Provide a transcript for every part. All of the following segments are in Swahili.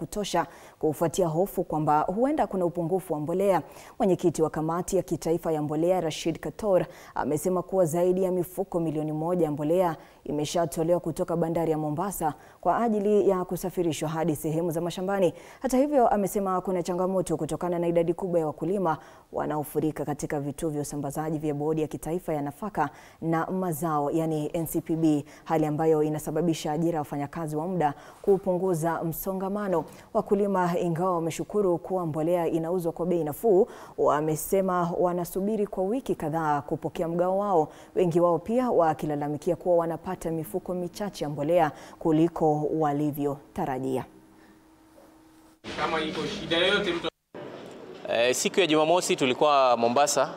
kutosha kufuatia hofu kwamba huenda kuna upungufu wa mbolea. Mwenyekiti wa kamati ya kitaifa ya mbolea Rashid Kator amesema kuwa zaidi ya mifuko milioni 1 ya mbolea imeshatolewa kutoka bandari ya Mombasa kwa ajili ya kusafirishwa hadi sehemu za mashambani. Hata hivyo, amesema kuna changamoto kutokana na idadi kubwa ya wakulima wanaofurika katika vituo vya usambazaji vya bodi ya kitaifa ya nafaka na mazao yani NCPB, hali ambayo inasababisha ajira ya wafanyakazi wa muda, kupunguza msongamano. Wakulima, ingawa wameshukuru kuwa mbolea inauzwa kwa bei nafuu, wamesema wanasubiri kwa wiki kadhaa kupokea mgao wao, wengi wao pia wakilalamikia kuwa wanapata mifuko michache ya mbolea kuliko walivyotarajia. Kama iko shida yote mtu... Siku ya Jumamosi tulikuwa Mombasa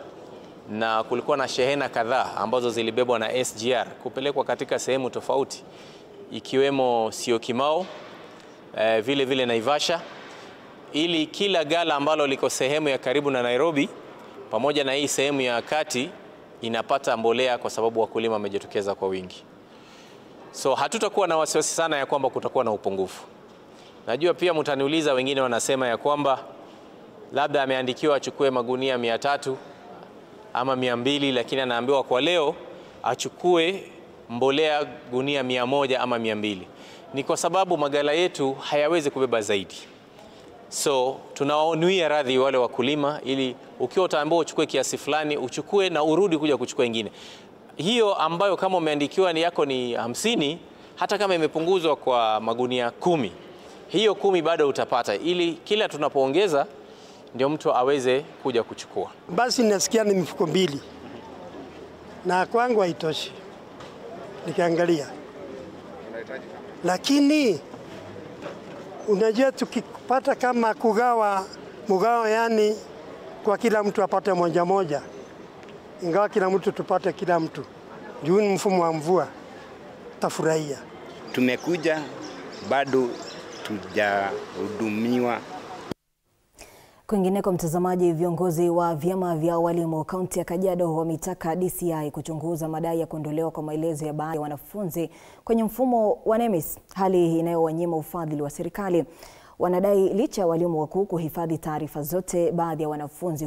na kulikuwa na shehena kadhaa ambazo zilibebwa na SGR kupelekwa katika sehemu tofauti, ikiwemo Syokimau, vile vile Naivasha, ili kila gala ambalo liko sehemu ya karibu na Nairobi pamoja na hii sehemu ya kati inapata mbolea, kwa sababu wakulima wamejitokeza kwa wingi. So hatutakuwa na wasiwasi sana ya kwamba kutakuwa na upungufu. Najua pia mtaniuliza, wengine wanasema ya kwamba labda ameandikiwa achukue magunia 300 ama 200, lakini anaambiwa kwa leo achukue mbolea gunia 100 ama 200. Ni kwa sababu magala yetu hayawezi kubeba zaidi. So tunawaonuia radhi wale wakulima, ili ukiwa utaambiwa uchukue kiasi fulani uchukue na urudi kuja kuchukua ingine. Hiyo ambayo kama umeandikiwa ni yako ni 50, hata kama imepunguzwa kwa magunia 10, hiyo 10 bado utapata, ili kila tunapoongeza ndio mtu aweze kuja kuchukua. Basi nasikia ni mifuko 2 na kwangu haitoshi nikiangalia, lakini unajua tukipata kama mgao yani kwa kila mtu apate moja, ingawa kila mtu tupate kila mtu, juu ni mfumo wa mvua, tafurahia. Tumekuja bado tujahudumiwa. Kwingineko, mtazamaji, viongozi wa vyama vya walimu kaunti ya Kajiado wametaka DCI kuchunguza madai ya kuondolewa kwa maelezo ya baadhi ya wanafunzi kwenye mfumo wa NEMIS, hali inayowanyima ufadhili wa serikali. Wanadai licha ya walimu wakuu kuhifadhi taarifa zote, baadhi ya wanafunzi